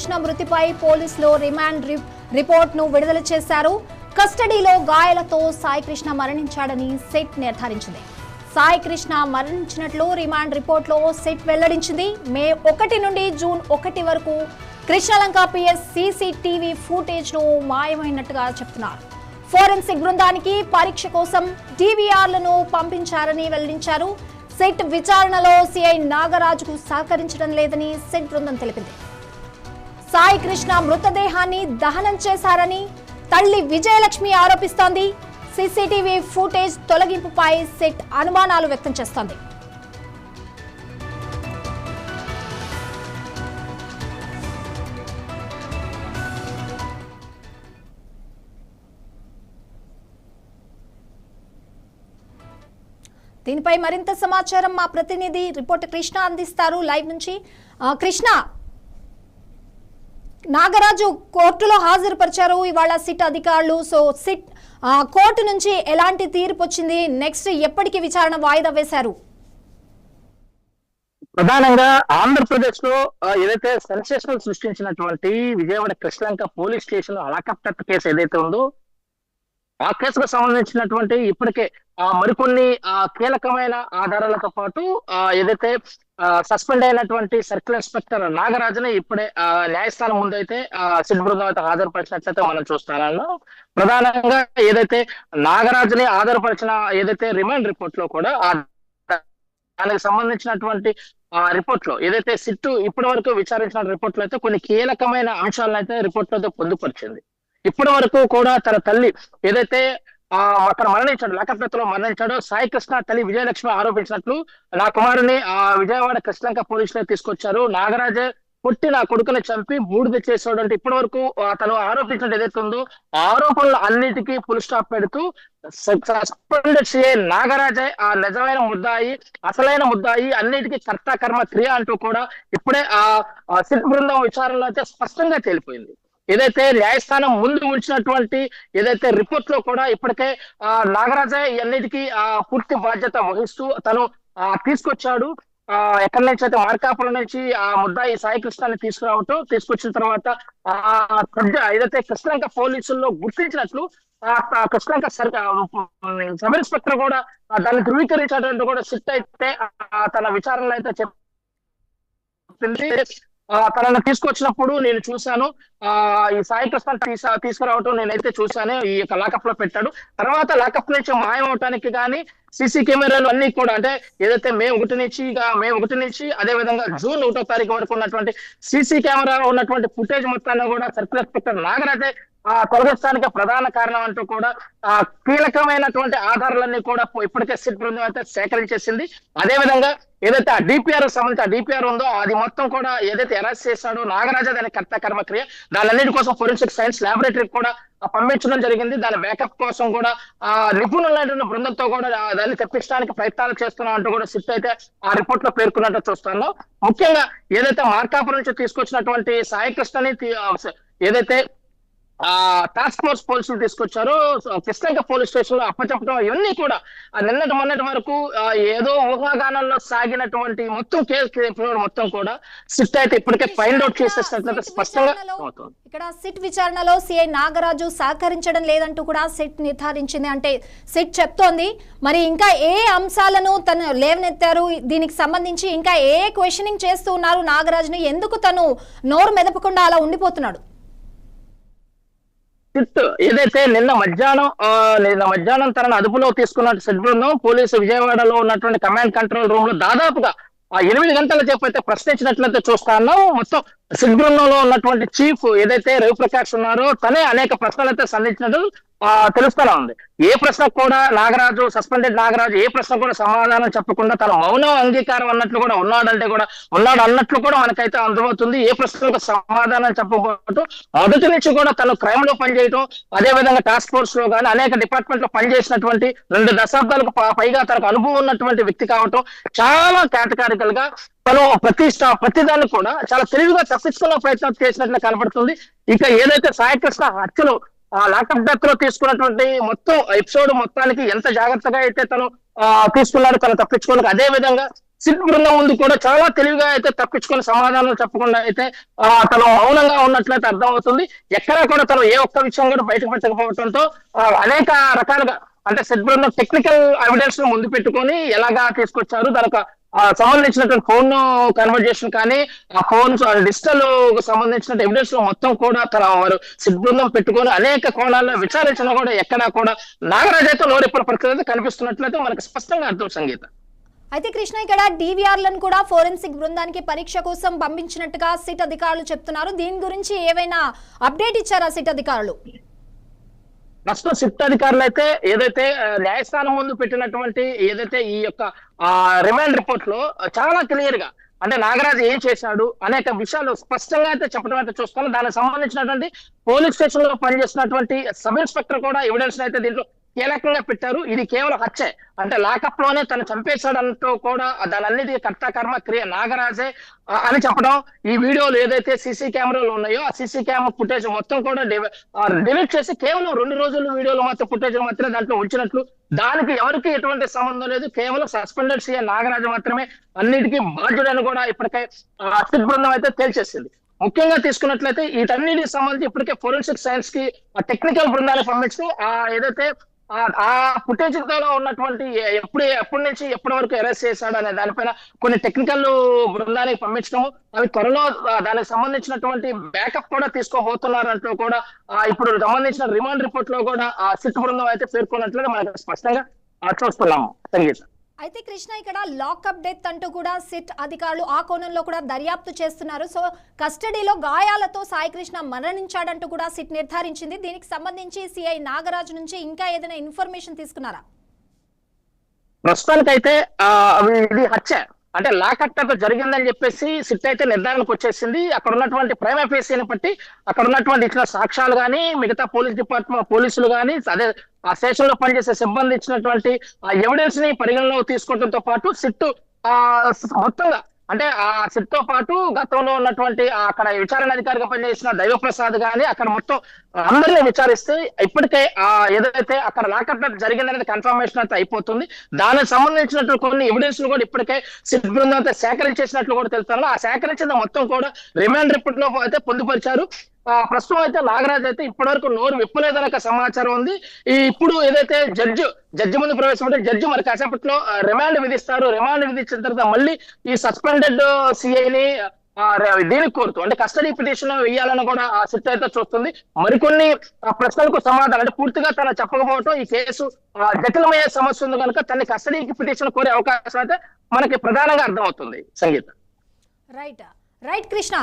కృష్ణ మృతిపై పోలీసులు రిమాండ్ రిపోర్ట్ను విడుదల చేశారు. కస్టడీలో గాయాలతో సాయి కృష్ణ మరణించాడని సిట్ నిర్ధారించింది. సాయి కృష్ణ మరణించినట్లు రిమాండ్ రిపోర్ట్లో సిట్ వెల్లడించింది. మే 1 నుండి జూన్ 1 వరకు కృష్ణలంక పిఎస్ సీసీటీవీ ఫుటేజ్ను మాయమైనట్టుగా చెప్తున్నారు. ఫోరెన్సిక్ బృందానికి పరీక్ష కోసం డివిఆర్లను పంపించారని వెల్లడించారు. సిట్ విచారణలో సిఐ నాగరాజుకు సహకరించడం లేదని సిట్ బృందం తెలిపింది. సాయి కృష్ణ మృతదేహాన్ని దహనం చేశారని తల్లి విజయలక్ష్మి ఆరోపిస్తోంది. సీసీటీవీ ఫుటేజ్ తొలగింపుపై సిట్ అనుమానాలు వ్యక్తం చేస్తోంది. దీనిపై మరింత సమాచారం మా ప్రతినిధి రిపోర్టర్ కృష్ణ అందిస్తారు లైవ్ నుంచి. కృష్ణ, నాగరాజు కోర్టులో హాజరుపరిచారు ఇవాళ సిట్ అధికారులు. సో సిట్ కోర్టు నుంచి ఎలాంటి తీర్పు వచ్చింది? నెక్స్ట్ ఎప్పటికి విచారణ వాయిదా వేశారు? ప్రధానంగా ఆంధ్రప్రదేశ్ లో ఏదైతే సెన్సేషనల్ సృష్టించినటువంటి Vijayawada Krishnalanka police station helicopter case ఏదైతే ఉందో ఆ కేసుకు సంబంధించినటువంటి ఇప్పటికే మరికొన్ని కీలకమైన ఆధారాలతో పాటు ఏదైతే సస్పెండ్ అయినటువంటి సర్కిల్ ఇన్స్పెక్టర్ నాగరాజుని ఇప్పుడే న్యాయస్థానం ముందైతే సిట్ బృందం అయితే హాజరుపరిచినట్లయితే మనం చూస్తాను. ప్రధానంగా ఏదైతే నాగరాజుని ఆధారపరిచిన ఏదైతే రిమాండ్ రిపోర్ట్ లో కూడా దానికి సంబంధించినటువంటి రిపోర్ట్ లో ఏదైతే సిట్ ఇప్పటి వరకు విచారించిన రిపోర్ట్ లో అయితే కొన్ని కీలకమైన అంశాలను అయితే రిపోర్ట్ లో అయితే పొందుపరిచింది. ఇప్పటి వరకు కూడా తన తల్లి ఏదైతే అక్కడ మరణించాడు, హెలికాప్టర్ మరణించాడో సాయి కృష్ణ తల్లి విజయలక్ష్మి ఆరోపించినట్లు నా కుమారుని విజయవాడ కృష్ణలంక పోలీసులు తీసుకొచ్చారు. నాగరాజే కొట్టి నా కొడుకుని చంపి బూడిద చేసాడు అంటే ఇప్పటి వరకు తను ఆరోపించినట్టు ఏదైతే ఉందో ఆరోపణలు అన్నిటికీ ఫుల్ స్టాప్ పెడుతూ సస్పెండెడ్ సిఐ నాగరాజే ఆ నిజమైన ముద్దాయి, అసలైన ముద్దాయి, అన్నిటికీ కర్త కర్మ క్రియ అంటూ కూడా ఇప్పుడే సిట్ బృందం విచారణలో అయితే స్పష్టంగా తేలిపోయింది. ఏదైతే న్యాయస్థానం ముందు ఉంచినటువంటి ఏదైతే రిపోర్ట్ లో కూడా ఇప్పటికే నాగరాజే అన్నిటికీ పూర్తి బాధ్యత వహిస్తూ తను తీసుకొచ్చాడు. ఎక్కడి నుంచి అయితే మార్కాపురం నుంచి ఆ ముద్దాయి సాయి కృష్ణాన్ని తీసుకొచ్చిన తర్వాత ఏదైతే కృష్ణలంక పోలీసుల్లో గుర్తించినట్లు కృష్ణలంక సబ్ ఇన్స్పెక్టర్ కూడా దాన్ని ధృవీకరించినట్టు కూడా సిట్ అయితే తన విచారణలో అయితే చెప్పింది. తనను తీసుకొచ్చినప్పుడు నేను చూశాను, ఈ సాయి కృష్ణ తీసుకురావటం నేనైతే చూశాను. ఈ యొక్క లాకప్ లో పెట్టాడు. తర్వాత లాకప్ నుంచి మాయం అవటానికి కానీ సీసీ కెమెరాలు అన్ని కూడా అంటే ఏదైతే మే 1 నుంచి అదే విధంగా జూన్ 1వ తారీఖు వరకు ఉన్నటువంటి సీసీ కెమెరా ఉన్నటువంటి ఫుటేజ్ మొత్తాన్ని కూడా సర్కిల్ ఇన్స్పెక్టర్ నాగరాజే తొలగించడానికి ప్రధాన కారణం అంటూ కూడా కీలకమైనటువంటి ఆధారాలన్నీ కూడా ఇప్పటికే సిట్ బృందం అయితే సేకరించేసింది. అదే విధంగా ఏదైతే ఆ డిపిఆర్ సంబంధించి ఆ డిపిఆర్ ఉందో అది మొత్తం కూడా ఏదైతే అరెస్ట్ చేశాడో నాగరాజా దాని కర్త కర్మ క్రియ, దాని కోసం ఫోరెన్సిక్ సైన్స్ ల్యాబొరేటరీకి కూడా పంపించడం జరిగింది. దాని బ్యాకప్ కోసం కూడా నిపుణులైన బృందంతో కూడా దాన్ని తెప్పించడానికి ప్రయత్నాలు చేస్తున్నాం అంటూ కూడా సిట్ అయితే ఆ రిపోర్ట్ లో పేర్కొన్నట్టు చూస్తాను. ముఖ్యంగా ఏదైతే మార్కాపురం నుంచి తీసుకొచ్చినటువంటి సాయి కృష్ణని ఏదైతే టాస్క్ ఫోర్స్ పోలీసులు తీసుకొచ్చారు, కృష్ణలంక పోలీస్ స్టేషన్ లో అప్పచెప్పడం ఇవన్నీ కూడా మొన్నటి వరకు ఏదో ఊహాగానాల్లో సాగినటువంటి మొత్తం కేసు మొత్తం కూడా సిట్ అయితే ఇప్పటికే ఫైండ్ అవుట్ చేసేసినట్లయితే స్పష్టంగా అవుతుంది. ఇక్కడ సిట్ విచారణలో సిఐ నాగరాజు సహకరించడం లేదంటూ కూడా సిట్ నిర్ధారించింది. అంటే సిట్ చెప్తోంది. మరి ఇంకా ఏ అంశాలను తను లేవనెత్తారు, దీనికి సంబంధించి ఇంకా ఏ క్వశ్చనింగ్ చేస్తూ ఉన్నారు నాగరాజుని, ఎందుకు తను నోరు మెదపకుండా అలా ఉండిపోతున్నాడు? సిట్ ఏదైతే నిన్న మధ్యాహ్నం తనను అదుపులో తీసుకున్న సిట్ బృందం పోలీసు విజయవాడలో ఉన్నటువంటి కమాండ్ కంట్రోల్ రూమ్ లో దాదాపుగా 8 గంటల సేపు అయితే ప్రశ్నించినట్లయితే చూస్తా ఉన్నాం. మొత్తం సిట్ బృందంలో ఉన్నటువంటి చీఫ్ ఏదైతే రవిప్రకాష్ ఉన్నారో తనే అనేక ప్రశ్నలు అయితే సంధించినట్టు తెలుస్తూనే ఉంది. ఏ ప్రశ్న కూడా సస్పెండెడ్ నాగరాజు ఏ ప్రశ్న కూడా సమాధానం చెప్పకుండా తన మౌనం అంగీకారం అన్నట్లు కూడా ఉన్నాడు అన్నట్లు కూడా మనకైతే అందుబోతుంది. ఏ ప్రశ్నకు సమాధానం చెప్పబోతూ మొదటి నుంచి కూడా తను క్రైమ్ లో పనిచేయటం, అదే విధంగా టాస్క్ ఫోర్స్ లో కానీ అనేక డిపార్ట్మెంట్ లో పనిచేసినటువంటి 2 దశాబ్దాలకు పైగా తనకు అనుభవం ఉన్నటువంటి వ్యక్తి కావటం చాలా కేటగారికల్ గా తను ప్రతిదాన్ని కూడా చాలా తెలివిగా తప్పించుకున్న ప్రయత్నం చేసినట్లు కనబడుతుంది. ఇక ఏదైతే సాయి కృష్ణ హత్యలు లాకప్ డెత్ లో తీసుకున్నటువంటి మొత్తం ఎపిసోడ్ మొత్తానికి ఎంత జాగ్రత్తగా అయితే తను తీసుకున్నాడు తను తప్పించుకోవడానికి, అదే విధంగా సిట్ బృందం ముందు కూడా చాలా తెలివిగా అయితే తప్పించుకొని సమాధానం చెప్పకుండా అయితే తను మౌనంగా ఉన్నట్లయితే అర్థం అవుతుంది. ఎక్కడా కూడా తను ఏ ఒక్క విషయం కూడా బయటకు పెట్టకపోవడంతో అనేక రకాలుగా అంటే సిట్ బృందం టెక్నికల్ ఎవిడెన్స్ ను ముందు పెట్టుకొని ఎలాగా తీసుకొచ్చారు, దానికి సంబంధించినటువంటి ఫోన్ కన్వర్జేషన్ కానీ ఆ ఫోన్స్ డిజిటల్ సంబంధించిన ఎవిడెన్స్ లో మొత్తం కూడా తన వారు సిట్ బృందం పెట్టుకొని అనేక కోణాల్లో విచారించినా కూడా ఎక్కడా కూడా నాగరాజ్ అయితే నోరెప్పుడు పరిస్థితి కనిపిస్తున్నట్లయితే మనకు స్పష్టంగా అర్థం సంగీత. అయితే కృష్ణ ఇక్కడ డివిఆర్లను కూడా ఫోరెన్సిక్ బృందానికి పరీక్ష కోసం పంపించినట్టుగా సిట్ అధికారులు చెప్తున్నారు. దీని గురించి ఏవైనా అప్డేట్ ఇచ్చారా సిట్ అధికారులు? ప్రస్తుతం సిట్ అధికారులు అయితే ఏదైతే న్యాయస్థానం ముందు పెట్టినటువంటి ఏదైతే ఈ యొక్క రిమాండ్ రిపోర్ట్ లో చాలా క్లియర్ గా అంటే నాగరాజు ఏం చేశాడు అనేక విషయాలు స్పష్టంగా అయితే చెప్పడం అయితే చూస్తాను. దానికి సంబంధించినటువంటి పోలీస్ స్టేషన్ లో పనిచేస్తున్నటువంటి సబ్ ఇన్స్పెక్టర్ కూడా ఎవిడెన్స్ అయితే దీంట్లో కీలకంగా పెట్టారు. ఇది కేవలం హత్యే అంటే లాకప్ లోనే తను చంపేశాడంటూ కూడా దాని అన్నిటి కర్త కర్మ క్రియ నాగరాజే అని చెప్పడం. ఈ వీడియోలు ఏదైతే సీసీ కెమెరాలు ఉన్నాయో ఆ సీసీ కెమెరా ఫుటేజ్ మొత్తం కూడా డిలీట్ చేసి కేవలం 2 రోజుల వీడియోలు మాత్రం ఫుటేజ్ మాత్రమే దాంట్లో ఉంచినట్లు, దానికి ఎవరికి ఎటువంటి సంబంధం లేదు, కేవలం సస్పెండెడ్ సీఎం నాగరాజు మాత్రమే అన్నిటికీ బాధ్యుడని కూడా ఇప్పటికే సిట్ బృందం అయితే తేల్చేసింది. ముఖ్యంగా తీసుకున్నట్లయితే వీటన్నిటికి సంబంధించి ఇప్పటికే ఫోరెన్సిక్ సైన్స్ కి టెక్నికల్ బృందాన్ని పంపించి ఏదైతే ఆ ఫుటేజ్ లో ఉన్నటువంటి ఎప్పటి నుంచి ఎప్పటి వరకు అరెస్ట్ చేశాడు అనే దానిపైన కొన్ని టెక్నికల్ బృందానికి పంపించడము, అవి త్వరలో దానికి సంబంధించినటువంటి బ్యాకప్ కూడా తీసుకోబోతున్నారంటూ కూడా ఇప్పుడు సంబంధించిన రిమాండ్ రిపోర్ట్ లో కూడా ఆ సిట్ బృందం అయితే పేర్కొన్నట్లుగా మనకు స్పష్టంగా చూస్తున్నాము సంగీత. అయితే కృష్ణ ఇక్కడ లాకప్ డెత్ అంటూ కూడా సిట్ అధికారులు ఆ కోణంలో కూడా దర్యాప్తు చేస్తున్నారు. సో కస్టడీలో గాయాలతో సాయికృష్ణ మరణించాడంటూ కూడా సిట్ నిర్ధారించింది. దీనికి సంబంధించి సిఐ నాగరాజు నుంచి ఇంకా ఏదైనా ఇన్ఫర్మేషన్ తీసుకున్నారా? ప్రస్తుతానికైతే ఇది హత్య అంటే లాకప్ జరిగిందని చెప్పేసి సిట్ అయితే నిర్ధారణకు వచ్చేసింది. అక్కడ ఉన్నటువంటి ప్రైమా ఫేసీని బట్టి అక్కడ ఉన్నటువంటి ఇచ్చిన సాక్ష్యాలు కానీ మిగతా పోలీస్ డిపార్ట్మెంట్ పోలీసులు కానీ అదే ఆ స్టేషన్ లో పనిచేసే సిబ్బంది ఇచ్చినటువంటి ఆ ఎవిడెన్స్ ని పరిగణలోకి తీసుకోవడంతో పాటు సిట్ మొత్తంగా అంటే ఆ సిట్ తో పాటు గతంలో ఉన్నటువంటి అక్కడ విచారణ అధికారిగా పనిచేసిన దైవప్రసాద్ గాని అక్కడ మొత్తం అందరినీ విచారిస్తే ఇప్పటికే ఏదైతే అక్కడ లాకప్ జరిగిందనేది కన్ఫర్మేషన్ అయితే అయిపోతుంది. దానికి సంబంధించినటువంటి కొన్ని ఎవిడెన్స్ కూడా ఇప్పటికే సిట్ బృందం అయితే సేకరించేసినట్లు కూడా తెలుస్తున్నారు. ఆ సేకరించిన మొత్తం కూడా రిమాండ్ రిపోర్ట్ లో అయితే పొందుపరిచారు. ప్రస్తుతం అయితే నాగరాజ్ అయితే ఇప్పటి వరకు నోరు విప్పలేదనే సమాచారం ఉంది. ఇప్పుడు ఏదైతే జడ్జి ముందు ప్రవేశపెట్టే జడ్జి మరి కాసేపట్లో రిమాండ్ విధిస్తారు. రిమాండ్ విధించిన తర్వాత మళ్ళీ ఈ సస్పెండెడ్ సిఐని దీనికి కోరుతూ అంటే కస్టడీ పిటిషన్ వేయాలని కూడా ఆ సిట్ అయితే చూస్తుంది. మరికొన్ని ప్రశ్నలకు సమాధానం అంటే పూర్తిగా తను చెప్పకపోవటం ఈ కేసు జటిలమయ్యే సమస్య ఉంది కనుక తన కస్టడీకి పిటిషన్ కోరే అవకాశం అయితే మనకి ప్రధానంగా అర్థమవుతుంది Sangeetha. Right Krishna.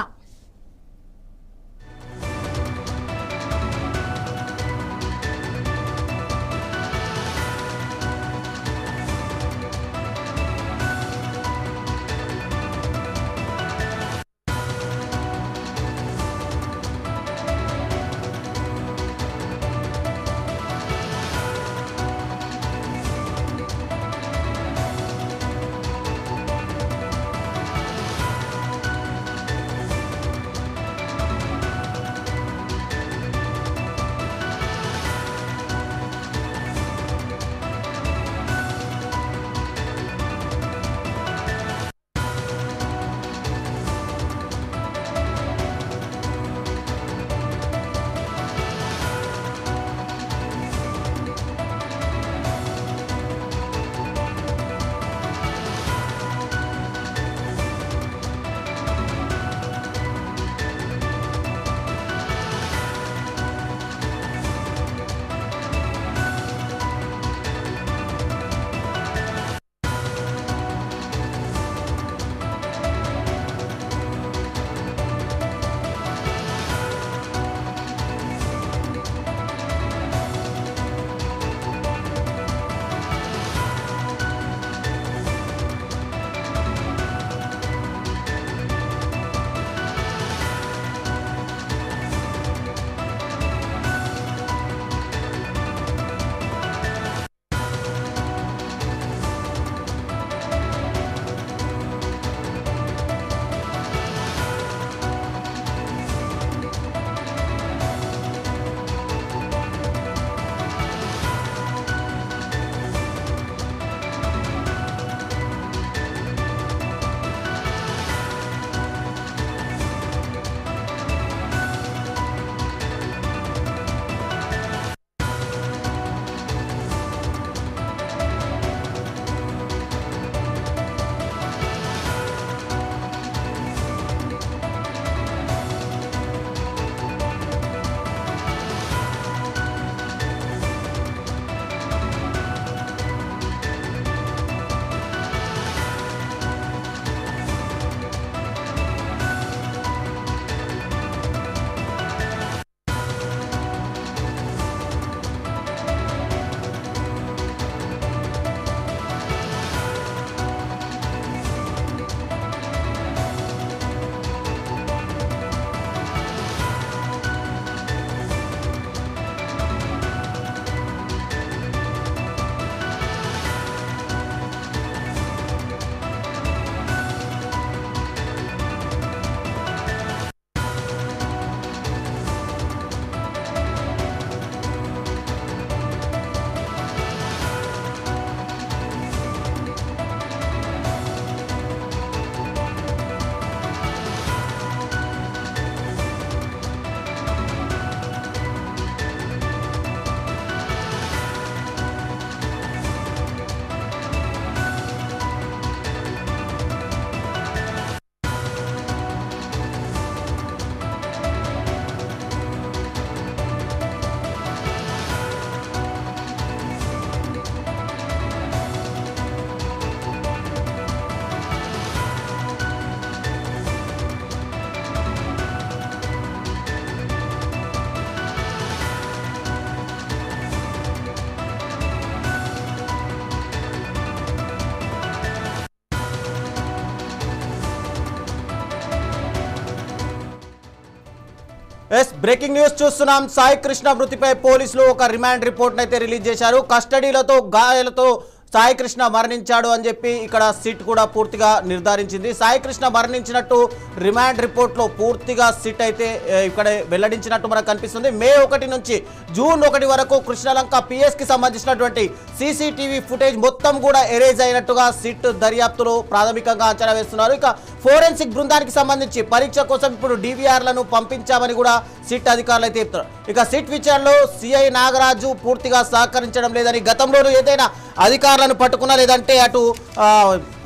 Yes breaking news చూస్తున్నాం. సాయి కృష్ణ మృతిపై పోలీసులు ఒక రిమాండ్ రిపోర్ట్ అయితే రిలీజ్ చేశారు. కస్టడీలతో గాయాలతో సాయి కృష్ణ మరణించాడు అని చెప్పి ఇక్కడ సిట్ కూడా పూర్తిగా నిర్ధారించింది. సాయి కృష్ణ మరణించినట్టు రిమాండ్ రిపోర్ట్లో పూర్తిగా సిట్ అయితే ఇక్కడ వెల్లడించినట్టు మనకు కనిపిస్తుంది. మే 1 నుంచి జూన్ 1 వరకు కృష్ణలంక పిఎస్కి సంబంధించినటువంటి సీసీటీవీ ఫుటేజ్ మొత్తం కూడా ఎరేజ్ అయినట్టుగా సిట్ దర్యాప్తులో ప్రాథమికంగా అంచనా వేస్తున్నారు. ఇక ఫోరెన్సిక్ బృందానికి సంబంధించి పరీక్ష కోసం ఇప్పుడు డివిఆర్లను పంపించామని కూడా సిట్ అధికారులు అయితే చెప్తున్నారు. ఇక సిట్ విచారణలో సిఐ నాగరాజు పూర్తిగా సహకరించడం లేదని, గతంలోనూ ఏదైనా అధికారులను పట్టుకున్నా లేదంటే అటు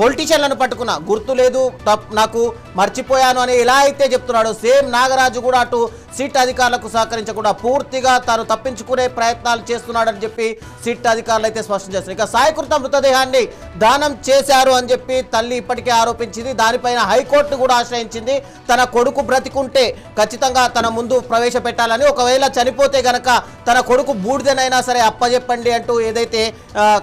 పొలిటీషియన్లను పట్టుకున్నా గుర్తు లేదు, నాకు మర్చిపోయాను అని ఎలా అయితే చెప్తున్నాడో సేమ్ నాగరాజు కూడా అటు సిట్ అధికారులకు సహకరించకుండా పూర్తిగా తాను తప్పించుకునే ప్రయత్నాలు చేస్తున్నాడని చెప్పి సిట్ అధికారులు అయితే స్పష్టం చేస్తారు. ఇక సాయికృష్ణ మృతదేహాన్ని దానం చేశారు అని చెప్పి తల్లి ఇప్పటికే ఆరోపించింది. దానిపైన హైకోర్టు కూడా ఆశ్రయించింది. తన కొడుకు బ్రతికుంటే ఖచ్చితంగా తన ముందు ప్రవేశపెట్టాలని, ఒకవేళ చనిపోతే గనక తన కొడుకు బూడిదనైనా సరే అప్పజెప్పండి అంటూ ఏదైతే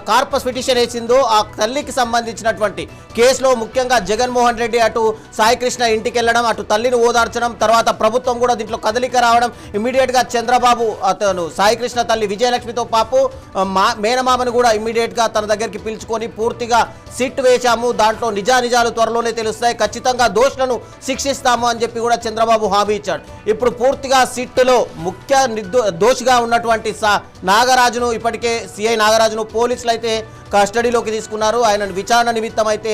కార్పస్ పిటిషన్ వేసిందో ఆ తల్లికి సంబంధించినటువంటి కేసులో ముఖ్యంగా జగన్మోహన్ రెడ్డి అటు సాయికృష్ణ ఇంటికి వెళ్ళడం, అటు తల్లిని ఓదార్చడం, తర్వాత ప్రభుత్వం కూడా దీంట్లో కదలిక రావడం, ఇమ్మీడియట్ గా చంద్రబాబు అతను సాయికృష్ణ తల్లి విజయలక్ష్మితో పాపు మేనమామను కూడా ఇమ్మీడియట్ గా తన దగ్గరికి పిలుచుకొని పూర్తిగా సిట్ వేశాము, దాంట్లో నిజానిజాలు త్వరలోనే తెలుస్తాయి, ఖచ్చితంగా దోషులను శిక్షిస్తాము అని చెప్పి కూడా చంద్రబాబు హామీ ఇచ్చాడు. ఇప్పుడు పూర్తిగా సిట్లో ముఖ్య దోషిగా ఉన్నటువంటి నాగరాజును ఇప్పటికే సిఐ నాగరాజును పోలీసులు అయితే కస్టడీలోకి తీసుకున్నారు. ఆయన విచారణ నిమిత్తం అయితే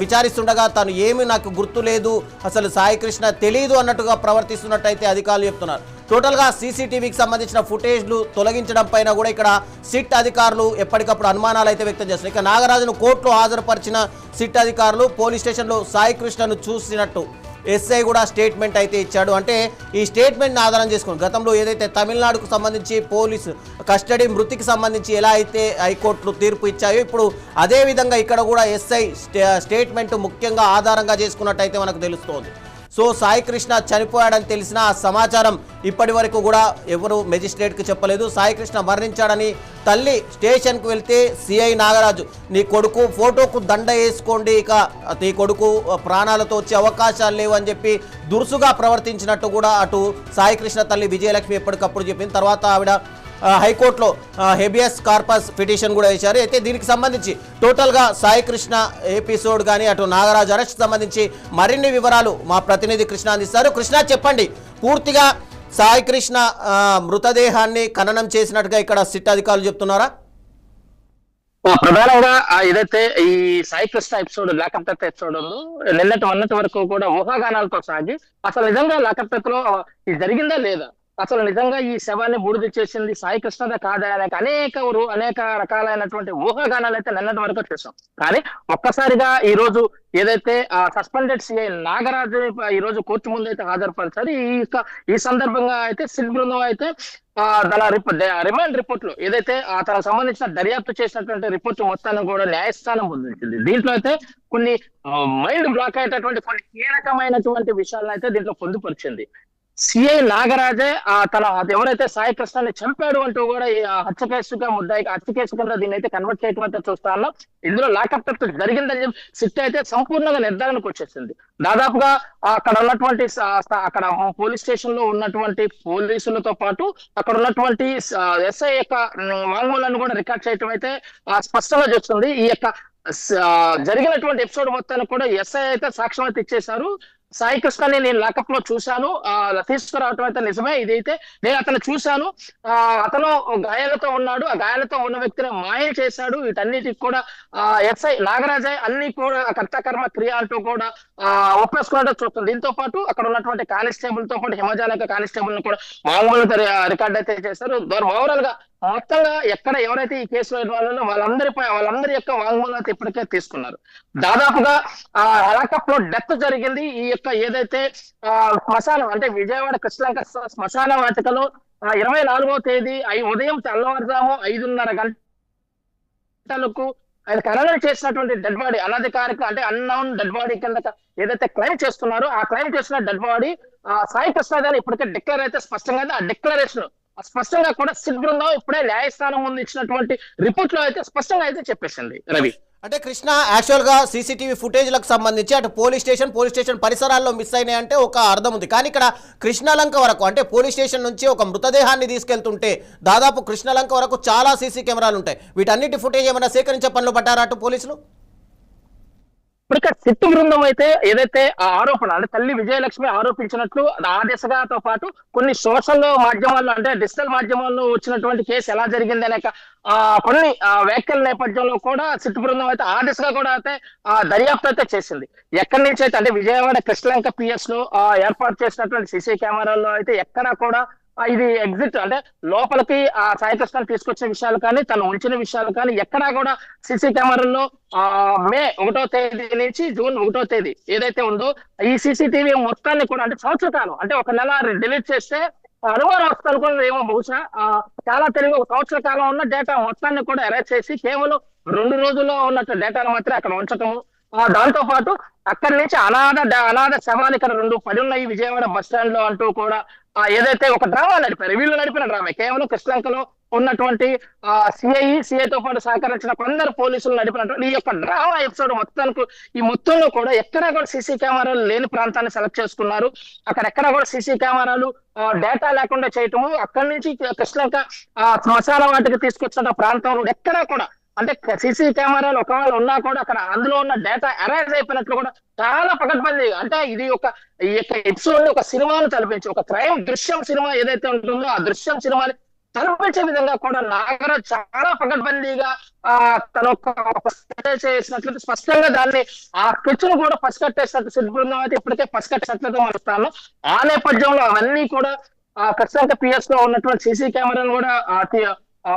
విచారిస్తుండగా తను ఏమీ నాకు గుర్తు లేదు, అసలు సాయికృష్ణ తెలియదు అన్నట్టుగా ప్రవర్తిస్తున్నట్టయితే అధికారులు చెప్తున్నారు. టోటల్గా సీసీటీవీకి సంబంధించిన ఫుటేజ్లు తొలగించడం పైన కూడా ఇక్కడ సిట్ అధికారులు ఎప్పటికప్పుడు అనుమానాలు అయితే వ్యక్తం చేస్తున్నారు. ఇక నాగరాజును కోర్టులో హాజరుపరిచిన సిట్ అధికారులు పోలీస్ స్టేషన్లో సాయికృష్ణను చూసినట్టు ఎస్ఐ కూడా స్టేట్మెంట్ అయితే ఇచ్చాడు. అంటే ఈ స్టేట్మెంట్ని ఆధారం చేసుకుని గతంలో ఏదైతే తమిళనాడుకు సంబంధించి పోలీసు కస్టడీ మృతికి సంబంధించి ఎలా అయితే హైకోర్టులు తీర్పు ఇచ్చాయో ఇప్పుడు అదే విధంగా ఇక్కడ కూడా ఎస్ఐ స్టేట్మెంట్ ముఖ్యంగా ఆధారంగా చేసుకున్నట్టయితే మనకు తెలుస్తోంది. సో సాయికృష్ణ చనిపోయాడని తెలిసిన ఆ సమాచారం ఇప్పటి వరకు కూడా ఎవరు మెజిస్ట్రేట్కి చెప్పలేదు. సాయికృష్ణ మరణించాడని తల్లి స్టేషన్కు వెళ్తే సిఐ నాగరాజు నీ కొడుకు ఫోటోకు దండ వేసుకోండి, ఇక నీ కొడుకు ప్రాణాలతో వచ్చే అవకాశాలు లేవు అని చెప్పి దురుసుగా ప్రవర్తించినట్టు కూడా అటు సాయికృష్ణ తల్లి విజయలక్ష్మి ఎప్పటికప్పుడు చెప్పింది. తర్వాత ఆవిడ హైకోర్టులో హెబియస్ కార్పస్ పిటిషన్ కూడా వేశారు. అయితే దీనికి సంబంధించి టోటల్గా సాయికృష్ణ ఎపిసోడ్ కానీ అటు నాగరాజు అరెస్ట్ సంబంధించి మరిన్ని వివరాలు మా ప్రతినిధి కృష్ణ అందిస్తారు. కృష్ణ చెప్పండి, పూర్తిగా సాయికృష్ణ మృతదేహాన్ని ఖననం చేసినట్టుగా ఇక్కడ సిట్ అధికారులు చెప్తున్నారా? ప్రధానంగా ఏదైతే ఈ Saikrishna episode lockup death episode ఉందో మొన్నటి వరకు కూడా ఊహాగానాలతో సాగి అసలు నిజంగా లాకప్ డెత్ లో ఇది జరిగిందా లేదా, అసలు నిజంగా ఈ శవాన్ని బూడిద చేసింది సాయికృష్ణదే కాదా అనే అనేక రకాలైనటువంటి ఊహాగానాలు అయితే నిన్నటి వరకు చూసాం. కానీ ఒక్కసారిగా ఈ రోజు ఏదైతే సస్పెండెడ్ సిఐ నాగరాజు ఈ రోజు కోర్టు ముందు అయితే హాజరుపరిచారు. ఈ సందర్భంగా అయితే సిట్ బృందం అయితే రిమాండ్ రిపోర్ట్ లో ఏదైతే తనకు సంబంధించిన దర్యాప్తు చేసినటువంటి రిపోర్ట్ మొత్తాన్ని కూడా న్యాయస్థానం పొందించింది. దీంట్లో అయితే కొన్ని మైండ్ బ్లాక్ అయ్యేటటువంటి కొన్ని కీలకమైనటువంటి విషయాలను అయితే దీంట్లో పొందుపరిచింది. సిఐ నాగరాజే తన ఎవరైతే సాయికృష్ణాన్ని చంపాడు అంటూ కూడా ఈ హత్య కేసుగా హత్య కేసు కింద దీన్ని అయితే కన్వర్ట్ చేయడం అయితే చూస్తా ఉన్నాం. ఇందులో లాకప్ డెత్ జరిగిందని చెప్పి సిట్ అయితే సంపూర్ణంగా నిర్ధారణకు వచ్చేసింది. దాదాపుగా అక్కడ ఉన్నటువంటి అక్కడ పోలీస్ స్టేషన్ లో ఉన్నటువంటి పోలీసులతో పాటు అక్కడ ఉన్నటువంటి ఎస్ఐ యొక్క వాంగ్మూలాన్ని కూడా రికార్డ్ చేయడం అయితే స్పష్టంగా చూస్తుంది. ఈ యొక్క జరిగినటువంటి ఎపిసోడ్ మొత్తాన్ని కూడా ఎస్ఐ అయితే సాక్ష్యం అయితే ఇచ్చేశారు. సాయికృష్ణని నేను లాకప్ లో చూశాను, తీసుకురావటం అయితే నిజమే, ఇదైతే నేను అతను చూశాను, అతను గాయాలతో ఉన్నాడు, ఆ గాయాలతో ఉన్న వ్యక్తిని మాయం చేశాడు, వీటన్నిటికి కూడా ఎస్ఐ నాగరాజే అన్ని కూడా కర్తకర్మ క్రియ అంటూ కూడా ఒప్పేసుకున్నట్టు చూస్తుంది. దీంతో పాటు అక్కడ ఉన్నటువంటి కానిస్టేబుల్ తో పాటు హిమజాలక కానిస్టేబుల్ ను కూడా మామూలు రికార్డ్ అయితే చేశారు. ఓవరాల్ గా మొత్తంగా ఎక్కడ ఎవరైతే ఈ కేసులో ఇన్వాల్వ్ వాళ్ళందరి యొక్క వాంగ్మూలాలు ఇప్పటికే తీసుకున్నారు. దాదాపుగా లాకప్ లో డెత్ జరిగింది. ఈ యొక్క ఏదైతే శ్మశానం అంటే విజయవాడ కృష్ణలంక శ్మశాన వాటికలో 24వ తేదీ ఉదయం తెల్లవారుజాము 5:30 గంటలకు ఆయన ఖననం చేసినటువంటి డెడ్ బాడీ అనధికారిక అంటే అన్నౌన్ డెడ్ బాడీ కింద ఏదైతే క్లైమ్ చేస్తున్నారో ఆ క్లైమ్ చేసిన డెడ్ బాడీ సాయి కృష్ణ ఇప్పటికే డిక్లేర్ అయితే స్పష్టంగా ఆ డిక్లరేషన్ స్పష్టంగా కూడా సిట్ బృందం ఇప్పుడే న్యాయస్థానం ముందు ఇచ్చినటువంటి రిపోర్ట్ లో అయితే స్పష్టంగా అయితే చెప్పేసింది. రవి అంటే కృష్ణ యాక్చువల్గా సీసీటీవీ ఫుటేజ్లకు సంబంధించి అటు పోలీస్ స్టేషన్ పరిసరాల్లో మిస్ అయినాయి అంటే ఒక అర్థం ఉంది. కానీ ఇక్కడ కృష్ణలంక వరకు అంటే పోలీస్ స్టేషన్ నుంచి ఒక మృతదేహాన్ని తీసుకెళ్తుంటే దాదాపు కృష్ణలంక వరకు చాలా సీసీ కెమెరాలు ఉంటాయి. వీటన్నిటి ఫుటేజ్ ఏమైనా సేకరించే పనులు పట్టారా అటు పోలీసులు? ఇప్పుడు ఇక్కడ సిట్టు బృందం అయితే ఏదైతే ఆ ఆరోపణ అంటే తల్లి విజయలక్ష్మి ఆరోపించినట్లు ఆ దిశగాతో పాటు కొన్ని సోషల్ మాధ్యమాల్లో అంటే డిజిటల్ మాధ్యమాల్లో వచ్చినటువంటి కేసు ఎలా జరిగింది అనే కొన్ని వ్యాఖ్యల నేపథ్యంలో కూడా సిట్టు బృందం అయితే ఆ దిశగా కూడా అయితే దర్యాప్తు అయితే చేసింది. ఎక్కడి నుంచి అయితే అంటే విజయవాడ కృష్ణలంక పిఎస్ లో ఏర్పాటు చేసినటువంటి సీసీ కెమెరాల్లో అయితే ఎక్కడా కూడా ఇది ఎగ్జిట్ అంటే లోపలికి ఆ సాయికృష్ణాన్ని తీసుకొచ్చే విషయాలు కానీ తను ఉంచిన విషయాలు కానీ ఎక్కడా కూడా సీసీ కెమెరాల్లో మే 1వ తేదీ నుంచి జూన్ 1వ తేదీ ఏదైతే ఉందో ఈ సీసీటీవీ మొత్తాన్ని కూడా అంటే సంవత్సర కాలం అంటే ఒక నెల డిలీట్ చేస్తే అనుమానం వస్తాను కూడా ఏమో బహుశా చాలా తెలివి ఒక సంవత్సర కాలం ఉన్న డేటా మొత్తాన్ని కూడా అరెస్ట్ చేసి కేవలం 2 రోజుల్లో ఉన్నట్టు డేటాను మాత్రం అక్కడ ఉంచటము. దాంతో పాటు అక్కడి నుంచి అనాథ శవాలు ఇక్కడ 2 పడి ఉన్నాయి విజయవాడ బస్ స్టాండ్ లో అంటూ కూడా ఏదైతే ఒక డ్రామా నడిపారు. వీళ్ళు నడిపిన డ్రామా కేవలం కృష్ణలంకలో ఉన్నటువంటి సిఐతో పాటు సహకరించిన కొందరు పోలీసులు నడిపినటువంటి ఈ యొక్క డ్రామా ఎపిసోడ్ మొత్తానికి ఈ మొత్తంలో కూడా ఎక్కడా కూడా సీసీ కెమెరాలు లేని ప్రాంతాన్ని సెలెక్ట్ చేసుకున్నారు. అక్కడెక్కడ కూడా సీసీ కెమెరాలు డేటా లేకుండా చేయటము, అక్కడి నుంచి కృష్ణలంక శ్మశాన వాటికి తీసుకొచ్చిన ప్రాంతంలో ఎక్కడా కూడా అంటే సీసీ కెమెరాలు ఒకవేళ ఉన్నా కూడా అక్కడ అందులో ఉన్న డేటా అరైజ్ అయిపోయినట్లు కూడా చాలా పకడ్బందీ అంటే ఇది ఈ యొక్క ఎపిసోడ్ ఒక సినిమాను తలపించి ఒక క్రైమ్ దృశ్యం సినిమా ఏదైతే ఉంటుందో ఆ దృశ్యం సినిమాని తలపించే విధంగా కూడా నాగరాజ్ చాలా పకడ్బందీగా తన చేసినట్లయితే స్పష్టంగా దాన్ని ఆ స్కెచ్ ను కూడా పసిగట్టేసినట్టు సిద్ధ బృందం అయితే ఇప్పటికే పసిగట్టేసినట్లయితే మనస్తాను. ఆ నేపథ్యంలో అవన్నీ కూడా కృష్ణలంక పిఎస్ లో ఉన్నటువంటి సీసీ కెమెరాను కూడా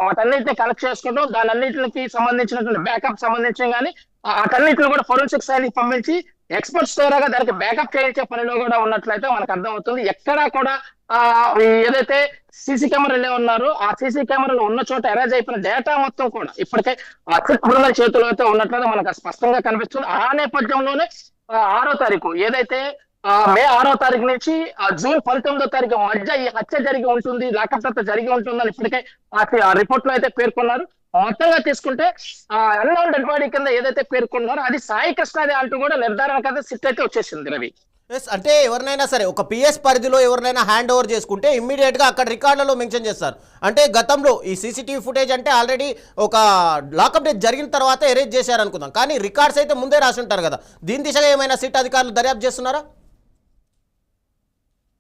వాటన్నిటిని కలెక్ట్ చేసుకోవడం దానన్నిటికి సంబంధించినటువంటి బ్యాకప్ సంబంధించి కానీ వాటన్నిటిని కూడా ఫోరెన్సిక్ సైన్కి పంపించి ఎక్స్పర్ట్స్ ద్వారాగా దానికి బ్యాకప్ చేయించే పనిలో కూడా ఉన్నట్లయితే మనకు అర్థం అవుతుంది. ఎక్కడా కూడా ఏదైతే సీసీ కెమెరాలు ఉన్నారో ఆ సీసీ కెమెరాలు ఉన్న చోట అరేంజ్ అయిపోయిన డేటా మొత్తం కూడా ఇప్పటికే బృందం చేతుల్లో అయితే ఉన్నట్లయితే మనకు స్పష్టంగా కనిపిస్తుంది. ఆ నేపథ్యంలోనే 6వ తారీఖు ఏదైతే మే 6వ తారీఖు నుంచి జూన్ 19వ తారీఖు మధ్య ఈ హత్య జరిగి ఉంటుంది, లాకప్ జరిగి ఉంటుందని ఇప్పటికే ఆ రిపోర్ట్ లో అయితే పేర్కొన్నారు. మొత్తంగా తీసుకుంటే అన్నోన్ డెడ్ బాడీ కింద ఏదైతే పేర్కొన్నారో అది సాయి కృష్ణది అంటూ కూడా నిర్ధారణ కదా సిట్ అయితే వచ్చేసింది రవి. అంటే ఎవరినైనా సరే ఒక పిఎస్ పరిధిలో ఎవరినైనా హ్యాండ్ ఓవర్ చేసుకుంటే ఇమ్మీడియట్ గా అక్కడ రికార్డులలో మెన్షన్ చేస్తారు. అంటే గతంలో ఈ సీసీటీవీ ఫుటేజ్ అంటే ఆల్రెడీ ఒక లాకప్ డేట్ జరిగిన తర్వాత ఎరేంజ్ చేశారు అనుకుందాం, కానీ రికార్డ్స్ అయితే ముందే రాసి ఉంటారు కదా. దీని దిశగా ఏమైనా సిట్ అధికారులు దర్యాప్తు చేస్తున్నారా?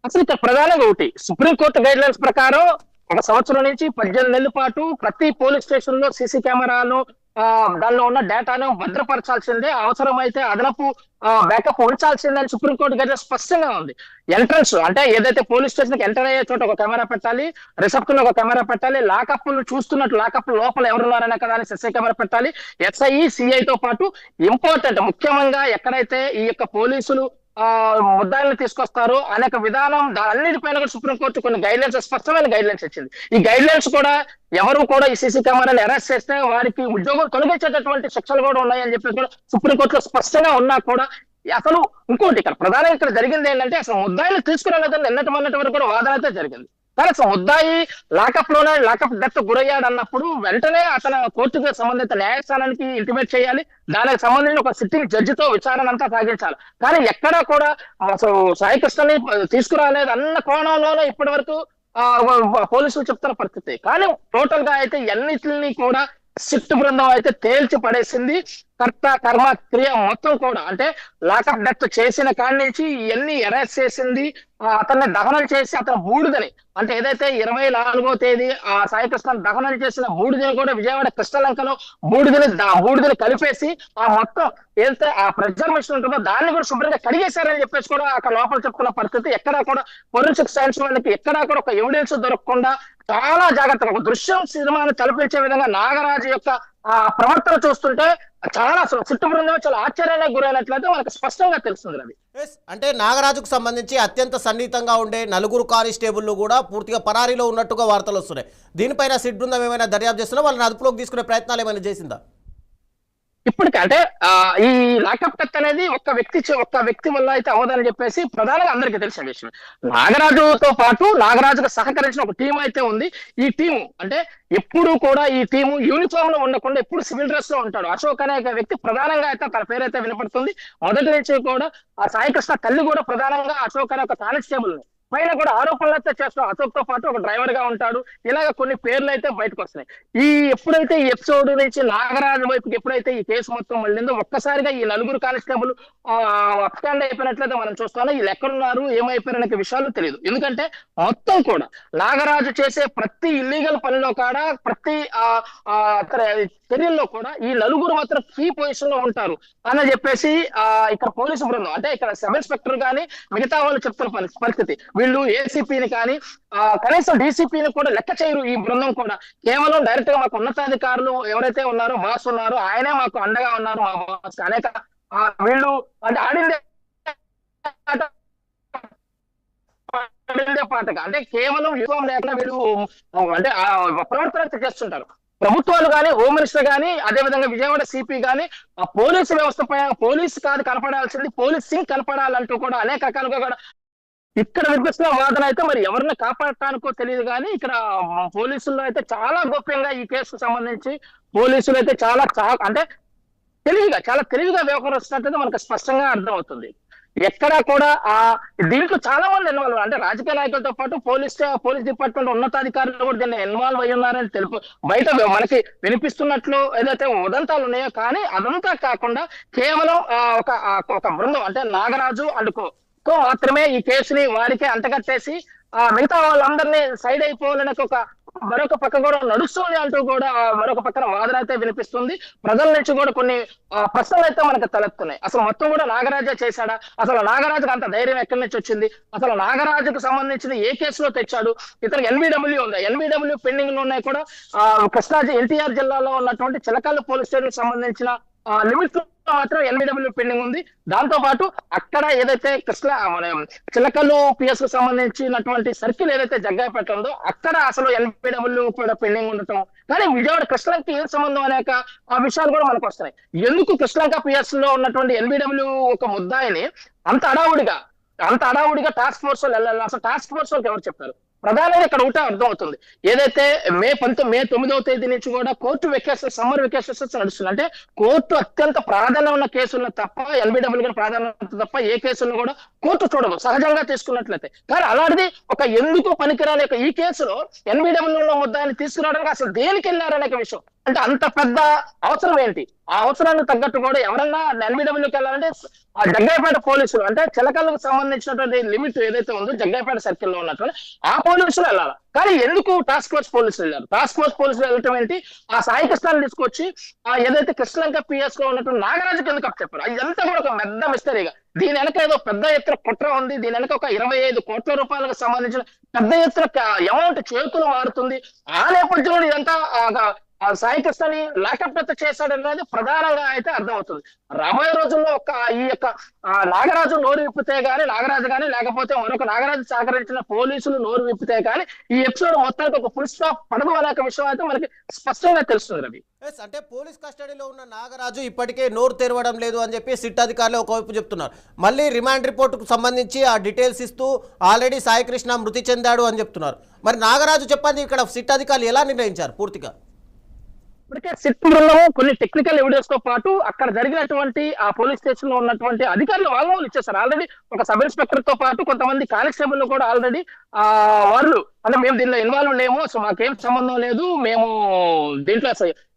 అసలు ఇక్కడ ప్రధానంగా ఒకటి సుప్రీంకోర్టు గైడ్ లైన్స్ ప్రకారం 1 సంవత్సరం నుంచి 18 నెలల పాటు ప్రతి పోలీస్ స్టేషన్ లో సీసీ కెమెరాను దానిలో ఉన్న డేటాను భద్రపరచాల్సిందే, అవసరమైతే అదనపు బ్యాకప్ ఉంచాల్సిందని సుప్రీంకోర్టు గైడ్ లైన్స్ స్పష్టంగా ఉంది. ఎంట్రన్స్ అంటే ఏదైతే పోలీస్ స్టేషన్ కి ఎంటర్ అయ్యే చోట ఒక కెమెరా పెట్టాలి, రిసెప్షన్ లో ఒక కెమెరా పెట్టాలి, లాకప్ చూస్తున్నట్టు లాకప్ లోపల ఎవరున్నారనే కదా సీసీ కెమెరా పెట్టాలి. ఎస్ఐ సిఐతో పాటు ఇంపార్టెంట్ ముఖ్యంగా ఎక్కడైతే ఈ యొక్క పోలీసులు ముద్దాయిలను తీసుకొస్తారు అనేక విధానం అన్నిటిపైన కూడా సుప్రీంకోర్టు కొన్ని గైడ్ లైన్స్ స్పష్టమైన గైడ్ లైన్స్ ఇచ్చింది. ఈ గైడ్ లైన్స్ కూడా ఎవరు కూడా ఈ సీసీ కెమెరాలు అరెస్ట్ చేస్తే వారికి ఉద్యోగం తొలగించేటటువంటి శిక్షలు కూడా ఉన్నాయని చెప్పేసి కూడా సుప్రీంకోర్టులో స్పష్టంగా ఉన్నా కూడా అసలు ఇంకోటి ఇక్కడ ప్రధానంగా ఇక్కడ జరిగింది ఏంటంటే అసలు ముద్దాయిలు తీసుకురాలేదని నిన్నటి వరకు కూడా వాదన అయితే జరిగింది. కానీ అసలు ముద్దాయి లాకప్ డెత్ గురయ్యాడు అన్నప్పుడు వెంటనే అతను కోర్టుకు సంబంధిత న్యాయస్థానానికి ఇంటిమేట్ చేయాలి, దానికి సంబంధించిన ఒక సిట్టింగ్ జడ్జితో విచారణ అంతా సాగించాలి. కానీ ఎక్కడా కూడా అసలు సాయి కృష్ణని తీసుకురాలేదు అన్న కోణంలోనే ఇప్పటి వరకు పోలీసులు చెప్తున్న పరిస్థితి. కానీ టోటల్ గా అయితే అన్నిటిని కూడా సిట్ బృందం అయితే తేల్చి పడేసింది. కర్త కర్మ క్రియ మొత్తం కూడా అంటే లాకప్ డెత్ చేసిన కాడి నుంచి ఇవన్నీ అరెస్ట్ చేసింది, అతన్ని దహనం చేసి అతను బూడిదని అంటే ఏదైతే 24వ తేదీ ఆ సాయికృష్ణ దహనం చేసిన బూడిదని కూడా విజయవాడ కృష్ణలంకలో బూడిదని కలిపేసి ఆ మొత్తం ఏదైతే ఆ ప్రిజర్వేషన్ ఉంటుందో దాన్ని కూడా శుభ్రంగా కడిగేశారని చెప్పేసి కూడా అక్కడ లోపల చెప్పుకున్న పరిస్థితి. ఎక్కడా కూడా ఫోరెన్సిక్ సైన్స్ వాళ్ళకి ఎక్కడా కూడా ఒక ఎవిడెన్స్ దొరకకుండా చాలా జాగ్రత్తగా ఒక దృశ్యం సినిమాని తలపించే విధంగా నాగరాజు యొక్క ఆ ప్రవర్తన చూస్తుంటే చాలా అసలు సిట్టు బృందం చాలా ఆశ్చర్యానికి గురైనట్లయితే మనకు స్పష్టంగా తెలుస్తుంది రవి. అంటే నాగరాజుకు సంబంధించి అత్యంత సన్నిహితంగా ఉండే 4 కానిస్టేబుల్లు కూడా పూర్తిగా పరారీలో ఉన్నట్టుగా వార్తలు వస్తున్నాయి. దీనిపైన సిట్ బృందం ఏమైనా దర్యాప్తు చేస్తున్నా వాళ్ళని అదుపులోకి తీసుకునే ప్రయత్నాలు ఏమైనా చేసిందా? ఇప్పటికే అంటే ఈ లాకప్ డెత్ అనేది ఒక్క వ్యక్తి వల్ల అయితే అవదని చెప్పేసి ప్రధానంగా అందరికీ తెలిసిన విషయం. నాగరాజుతో పాటు నాగరాజుకు సహకరించిన ఒక టీం అయితే ఉంది. ఈ టీము అంటే ఎప్పుడు కూడా ఈ టీము యూనిఫామ్ లో ఉండకుండా ఎప్పుడు సివిల్ డ్రెస్ లో ఉంటాడు. అశోక్ అనే వ్యక్తి ప్రధానంగా అయితే తన పేరైతే వినపడుతుంది. మొదటి నుంచి కూడా ఆ సాయికృష్ణ తల్లి కూడా ప్రధానంగా అశోక్ అనే ఒక కానిస్టేబుల్ పైన కూడా ఆరోపణలు అయితే చేస్తాం. అశోక్ తో పాటు ఒక డ్రైవర్ గా ఉంటాడు. ఇలాగ కొన్ని పేర్లు అయితే బయటకు వస్తున్నాయి. ఎప్పుడైతే ఈ ఎపిసోడ్ నుంచి నాగరాజు వైపుకి ఎప్పుడైతే ఈ కేసు మొత్తం మళ్ళిందో ఒక్కసారిగా ఈ నలుగురు కానిస్టేబుల్ అప్స్టాండ్ అయిపోయినట్లయితే మనం చూస్తాను. వీళ్ళు ఎక్కడున్నారు ఏమైపోయారనే విషయాలు తెలియదు. ఎందుకంటే మొత్తం కూడా నాగరాజు చేసే ప్రతి ఇల్లీగల్ పనిలో కూడా ప్రతి చర్యల్లో కూడా ఈ నలుగురు మాత్రం కీ పొజిషన్ లో ఉంటారు అని చెప్పేసి ఇక్కడ పోలీసు బృందం అంటే ఇక్కడ సబ్ ఇన్స్పెక్టర్ గానీ మిగతా వాళ్ళు చెప్తున్న పరిస్థితి. వీళ్ళు ఏసీపీని కానీ కనీసం డీసీపీని కూడా లెక్క చేయరు. ఈ బృందం కూడా కేవలం డైరెక్ట్ గా మాకు ఉన్నతాధికారులు ఎవరైతే ఉన్నారో బాస్ ఉన్నారో ఆయనే మాకు అండగా ఉన్నారు. మా బాస్ అనేక వీళ్ళు అంటే ఆడిందే పాటగా అంటే కేవలం యుగం లేకుండా వీళ్ళు అంటే ప్రవర్తన చేస్తుంటారు. ప్రభుత్వాలు కానీ హోమ్ మినిస్టర్ కానీ అదేవిధంగా విజయవాడ సిపి కానీ ఆ పోలీసు వ్యవస్థ పైన పోలీసు కాదు కనపడాల్సింది పోలీసింగ్ కనపడాలంటూ కూడా అనేక రకాలుగా కూడా ఇక్కడ వినిపిస్తున్న వాదన అయితే మరి ఎవరిని కాపాడటానికో తెలియదు. కానీ ఇక్కడ పోలీసుల్లో అయితే చాలా గోప్యంగా ఈ కేసుకు సంబంధించి పోలీసులు అయితే చాలా అంటే చాలా తెలివిగా వ్యవహరిస్తున్నట్టు మనకు స్పష్టంగా అర్థమవుతుంది. ఎక్కడా కూడా దీంట్లో చాలా మంది ఇన్వాల్వ్ అంటే రాజకీయ నాయకులతో పాటు పోలీస్ డిపార్ట్మెంట్ ఉన్నతాధికారులు కూడా దీన్ని ఇన్వాల్వ్ అయ్యి ఉన్నారని బయట మనకి వినిపిస్తున్నట్లు ఏదైతే ఉదంతాలు ఉన్నాయో. కానీ అదంతా కాకుండా కేవలం ఒక బృందం అంటే నాగరాజు అండుకో మాత్రమే ఈ కేసుని వారికే అంటగట్టేసి మిగతా వాళ్ళందరినీ సైడ్ అయిపోవాలని మరొక పక్క కూడా నడుస్తుంది అంటూ కూడా మరొక పక్కన వాదన అయితే వినిపిస్తుంది. ప్రజల నుంచి కూడా కొన్ని ప్రశ్నలు అయితే మనకు తలెత్తున్నాయి. అసలు మొత్తం కూడా నాగరాజే చేశాడా? అసలు నాగరాజుకు అంత ధైర్యం ఎక్కడి నుంచి వచ్చింది? అసలు నాగరాజుకు సంబంధించిన ఏ కేసులో తెచ్చాడు? ఇతను ఎన్బిడబ్ల్యూ ఉంది. ఎన్బిడబ్ల్యూ పెండింగ్ లో ఉన్నాయి కూడా. కృష్ణా ఎన్టీఆర్ జిల్లాలో ఉన్నటువంటి చిలకల్లు పోలీస్ స్టేషన్ సంబంధించిన లిమిట్ మాత్రం ఎన్బిడబ్ల్యూ పెండింగ్ ఉంది. దాంతో పాటు అక్కడ ఏదైతే చిలకల్లు పిఎస్ కు సంబంధించినటువంటి సర్కిల్ ఏదైతే జగ్గాయపేట ఉందో అక్కడ అసలు ఎన్బిడబ్ల్యూ కూడా పెండింగ్ ఉండటం. కానీ విజయవాడ కృష్ణలంక ఏం సంబంధం అనేక ఆ విషయాలు కూడా మనకు వస్తున్నాయి. ఎందుకు కృష్ణలంక పిఎస్ లో ఉన్నటువంటి ఎన్బిడబ్ల్యూ ఒక ముద్దాయిని అంత అడావుడిగా టాస్క్ ఫోర్స్ వాళ్ళు వెళ్ళాలి? అసలు టాస్క్ ఫోర్స్ వాళ్ళకి ఎవరు చెప్పారు? ప్రధానంగా ఇక్కడ ఒకటే అర్థం అవుతుంది. ఏదైతే మే 9వ తేదీ నుంచి కూడా కోర్టు వెకేషన్ సమ్మర్ వెకేషన్స్ నడుస్తుంది. అంటే కోర్టు అత్యంత ప్రాధాన్యం ఉన్న కేసులను తప్ప ఎన్బిడబ్ల్యూ ప్రాధాన్యత తప్ప ఏ కేసులను కూడా కోర్టు చూడదు సహజంగా తీసుకున్నట్లయితే. కానీ అలాంటిది ఒక ఎందుకు పనికిరాని ఈ కేసులో ఎన్బిడబ్ల్యూలో ముద్దాన్ని తీసుకురావడానికి అసలు దేనికి వెళ్ళారనే విషయం అంటే అంత పెద్ద అవసరం ఏంటి? ఆ అవసరానికి తగ్గట్టు కూడా ఎవరన్నా ఎన్బిడబ్ల్యూకి వెళ్ళాలంటే జగ్గాయపేట పోలీసులు అంటే చిలకలకు సంబంధించినటువంటి లిమిట్ ఏదైతే ఉందో జగ్గాయపేట సర్కిల్ లో ఉన్నటువంటి ఆ పోలీసులు వెళ్ళాలి. కానీ ఎందుకు టాస్క్ ఫోర్స్ పోలీసులు వెళ్ళారు? టాస్క్ ఫోర్స్ పోలీసులు వెళ్ళటం ఏంటి? ఆ సాయి కృష్ణాన్ని తీసుకొచ్చి ఏదైతే కృష్ణలంక పిఎస్ లో ఉన్నటువంటి నాగరాజుకి ఎందుకు చెప్పారు? ఇదంతా కూడా ఒక పెద్ద మిస్టరీగా దీని వెనక ఏదో పెద్ద ఎత్తున కుట్ర ఉంది. దీని వెనక ఒక 25 కోట్ల రూపాయలకు సంబంధించిన పెద్ద ఎత్తున అమౌంట్ చేతులు మారుతుంది. ఆ నేపథ్యంలో ఇదంతా సాయి కృష్ణని లాకప్ డెత్ చేశాడనేది ప్రధానంగా అయితే అర్థమవుతుంది. రాబోయే రోజుల్లో ఈ యొక్క నాగరాజు నోరు విప్పితే గానీ నాగరాజు కానీ లేకపోతే మరొక నాగరాజు సహకరించిన పోలీసులు నోరు విప్పితే కానీ ఈ ఎపిసోడ్ మొత్తానికి ఒక ఫుల్ స్టాప్ పడదు అనే విషయం అయితే మనకి స్పష్టంగా తెలుస్తుంది. రవి అంటే పోలీస్ కస్టడీలో ఉన్న నాగరాజు ఇప్పటికే నోరు తెరవడం లేదు అని చెప్పి సిట్ అధికారులు ఒకవైపు చెప్తున్నారు. మళ్ళీ రిమాండ్ రిపోర్టుకు సంబంధించి ఆ డీటెయిల్స్ ఇస్తూ ఆల్రెడీ సాయి కృష్ణ మృతి చెందాడు అని చెప్తున్నారు. మరి నాగరాజు చెప్పండి ఇక్కడ సిట్ అధికారులు ఎలా నిర్ణయించారు? పూర్తిగా ఇప్పటికే సిట్ బృందము కొన్ని టెక్నికల్ ఎవిడెన్స్ తో పాటు అక్కడ జరిగినటువంటి ఆ పోలీస్ స్టేషన్ లో ఉన్నటువంటి అధికారులు వాళ్ళు ఇచ్చేస్తారు. ఆల్రెడీ ఒక సబ్ ఇన్స్పెక్టర్ తో పాటు కొంతమంది కానిస్టేబుల్ కూడా ఆల్రెడీ వాళ్ళు అంటే మేము దీనిలో ఇన్వాల్వ్ లేము, సో మాకేం సంబంధం లేదు, మేము దీంట్లో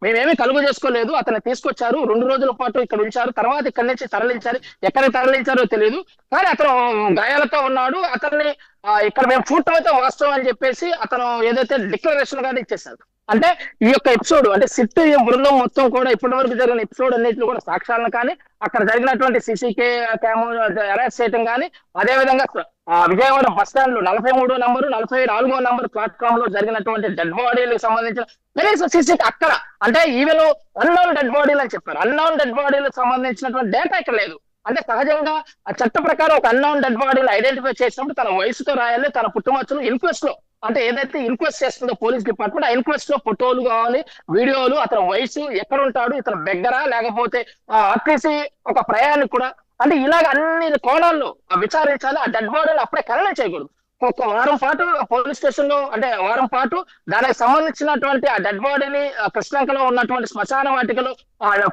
మేమేమీ కలుగు చేసుకోలేదు, అతన్ని తీసుకొచ్చారు 2 రోజుల పాటు ఇక్కడ ఉంచారు, తర్వాత ఇక్కడి నుంచి తరలించారు, ఎక్కడికి తరలించారో తెలియదు, కానీ అతను గాయాలతో ఉన్నాడు, అతన్ని ఇక్కడ మేము చూడటం అయితే వాస్తవం అని చెప్పేసి అతను ఏదైతే డిక్లరేషన్ గానీ ఇచ్చేసారు. అంటే ఈ యొక్క ఎపిసోడ్ అంటే సిట్ బృందం మొత్తం కూడా ఇప్పటి వరకు జరిగిన ఎపిసోడ్ అన్నింటిలో కూడా సాక్ష్యాలను కానీ అక్కడ జరిగినటువంటి సీసీకే అరెస్ట్ చేయడం కానీ అదేవిధంగా విజయవాడ బస్ స్టాండ్ లో 43వ నంబరు 44వ నంబర్ ప్లాట్ఫామ్ లో జరిగినటువంటి డెడ్ బాడీలకు సంబంధించిన కనీసం సీసీకి అక్కడ అంటే ఈవెన్ అన్నోన్ డెడ్ బాడీలు అని చెప్పారు. అన్నోన్ డెడ్ బాడీలకు సంబంధించినటువంటి డేటా ఇక్కడ లేదు. అంటే సహజంగా ఆ చట్ట ప్రకారం ఒక అన్నోన్ డెడ్ బాడీని ఐడెంటిఫై చేసినప్పుడు తన వయసుతో రాయాలి, తన పుట్టుమచ్చలు ఇన్క్వెస్ట్ లో అంటే ఏదైతే ఇన్క్వెస్ట్ చేస్తుందో పోలీస్ డిపార్ట్మెంట్, ఆ ఇన్క్వెస్ట్ లో ఫోటోలు కావాలి, వీడియోలు, అతని వయసు, ఎక్కడ ఉంటాడు, ఇతను బెగ్గరా లేకపోతే ఆర్టీసీ ఒక ప్రయాణికుడా, అంటే ఇలాగ అన్ని కోణాల్లో విచారించాలి. ఆ డెడ్ బాడీని అప్పుడే ఖననం చేయకూడదు. ఒక వారం పాటు పోలీస్ స్టేషన్ లో, అంటే వారం పాటు దానికి సంబంధించినటువంటి ఆ డెడ్ బాడీని కృష్ణంకలో ఉన్నటువంటి శ్మశాన వాటికలో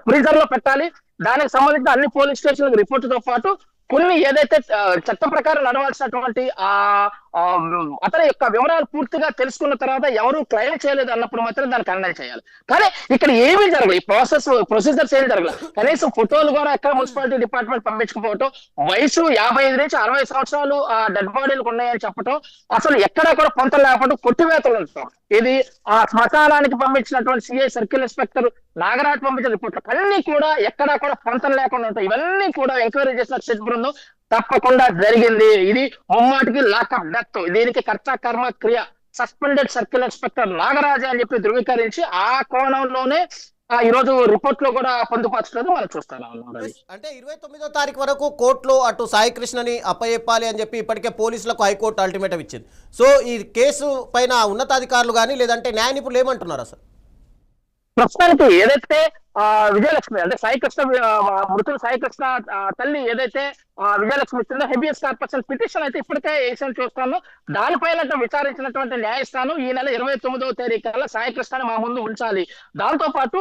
ఫ్రీజర్ లో పెట్టాలి. దానికి సంబంధించిన అన్ని పోలీస్ స్టేషన్ రిపోర్ట్ తో పాటు కొన్ని ఏదైతే చట్టం ప్రకారం నడవాల్సినటువంటి అతని యొక్క వివరాలు పూర్తిగా తెలుసుకున్న తర్వాత ఎవరు క్లెయిమ్ చేయలేదు అన్నప్పుడు మాత్రం దాన్ని ఖండన చేయాలి. కానీ ఇక్కడ ఏమీ జరగదు, ఈ ప్రొసీజర్స్ ఏమి జరగలేదు. కనీసం ఫోటోలు కూడా ఎక్కడ మున్సిపాలిటీ డిపార్ట్మెంట్ పంపించకపోవటం, వయసు 55 నుంచి 60 సంవత్సరాలు ఆ డెడ్ బాడీలకు ఉన్నాయని చెప్పటం, అసలు ఎక్కడా కూడా పొంతలు లేకపోవడం, కొట్టివేతలు ఉంటాం. ఇది ఆ శ్మశానానికి పంపించినటువంటి సిఐ సర్కిల్ ఇన్స్పెక్టర్ నాగరాజ్ పంపించిన రిపోర్ట్లు అన్ని కూడా ఎక్కడా కూడా పొంతలు లేకుండా ఉంటాయి. ఇవన్నీ కూడా ఎంక్వైరీ చేసిన సిట్ బృందం తప్పకుండా జరిగింది. ఇది ముమ్మాటికి లాక్ ఆఫ్ డెత్. దీనికి కర్త కర్మ క్రియ సస్పెండెడ్ సర్కిల్ ఇన్స్పెక్టర్ నాగరాజ అని చెప్పి ధృవీకరించి ఆ కోణంలోనే ఈ రోజు రిపోర్ట్ లో కూడా పొందుపరచలేదు మనం చూస్తాం. అంటే 29వ తారీఖు వరకు కోర్టులో అటు సాయి కృష్ణని అప్పచెప్పాలి అని చెప్పి ఇప్పటికే పోలీసులకు హైకోర్టు అల్టిమేటం ఇచ్చింది. సో ఈ కేసు పైన ఉన్నతాధికారులు కానీ లేదంటే న్యాయ నిపుణులు ఏమంటున్నారు అసలు? ప్రస్తుతానికి ఏదైతే విజయలక్ష్మి అంటే సాయి కృష్ణ మృతులు సాయి కృష్ణ తల్లి ఏదైతే విజయలక్ష్మి ఇచ్చిందో హెబియస్ కార్పొరేషన్ పిటిషన్ అయితే ఇప్పటికే వేసాను చూస్తాను. దానిపైన విచారించినటువంటి న్యాయస్థానం ఈ నెల 29వ తేదీ కల్లా సాయి కృష్ణని మా ముందు ఉంచాలి. దాంతో పాటు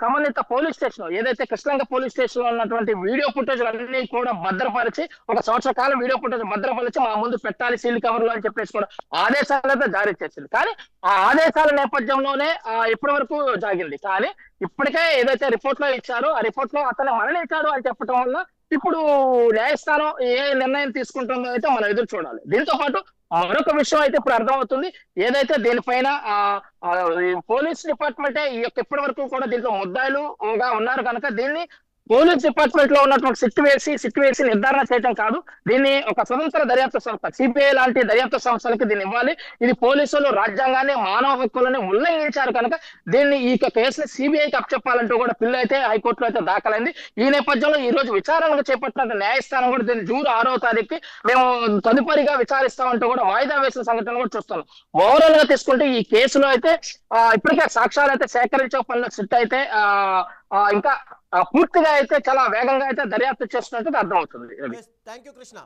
సంబంధిత పోలీస్ స్టేషన్ ఏదైతే కృష్ణంగ పోలీస్ స్టేషన్ లో ఉన్నటువంటి వీడియో ఫుటేజ్ అన్ని కూడా భద్రపరిచి 1 సంవత్సర కాలం వీడియో ఫుటేజ్ భద్రపరిచి మా ముందు పెట్టాలి సీల్ కవర్ లో అని చెప్పేసి కూడా ఆదేశాలు అయితే జారీ చేసింది. కానీ ఆ ఆదేశాల నేపథ్యంలోనే ఇప్పటి వరకు జాగింది. కానీ ఇప్పటికే ఏదైతే రిపోర్ట్ లో ఇచ్చారో ఆ రిపోర్ట్ లో అతను మరణించాడు అని చెప్పడం వల్ల ఇప్పుడు న్యాయస్థానం ఏ నిర్ణయం తీసుకుంటుందో అయితే మనం ఎదురు చూడాలి. దీంతో పాటు మరొక విషయం అయితే ఇప్పుడు అర్థమవుతుంది. ఏదైతే దీనిపైన పోలీస్ డిపార్ట్మెంటే ఈ యొక్క ఇప్పటి వరకు కూడా దీంట్లో ముద్దాయిలుగా ఉన్నారు కనుక దీన్ని పోలీస్ డిపార్ట్మెంట్ లో ఉన్నటువంటి సిట్యువేషన్ నిర్ధారణ చేయడం కాదు, దీన్ని ఒక స్వతంత్ర దర్యాప్తు సంస్థ సిబిఐ లాంటి దర్యాప్తు సంస్థలకి దీన్ని ఇవ్వాలి. ఇది పోలీసులు రాజ్యాంగాన్ని మానవ హక్కులను ఉల్లంఘించారు కనుక దీన్ని ఈ కేసుని సిబిఐకి అప్పచెప్పాలంటూ కూడా పిల్లు అయితే హైకోర్టులో అయితే దాఖలైంది. ఈ నేపథ్యంలో ఈ రోజు విచారణకు చేపట్టిన న్యాయస్థానం కూడా దీన్ని జూన్ 6వ తారీఖుకి మేము తదుపరిగా విచారిస్తామంటూ కూడా వాయిదా వేసిన సంఘటన కూడా చూస్తున్నాం. ఓవరాల్ గా తీసుకుంటే ఈ కేసులో అయితే ఇప్పటికే సాక్ష్యాలు అయితే సేకరించే పనుల సిట్ అయితే ఇంకా పూర్తిగా అయితే చాలా వేగంగా అయితే దర్యాప్తు చేస్తున్నట్టు అర్థమవుతుంది. Thank you Krishna.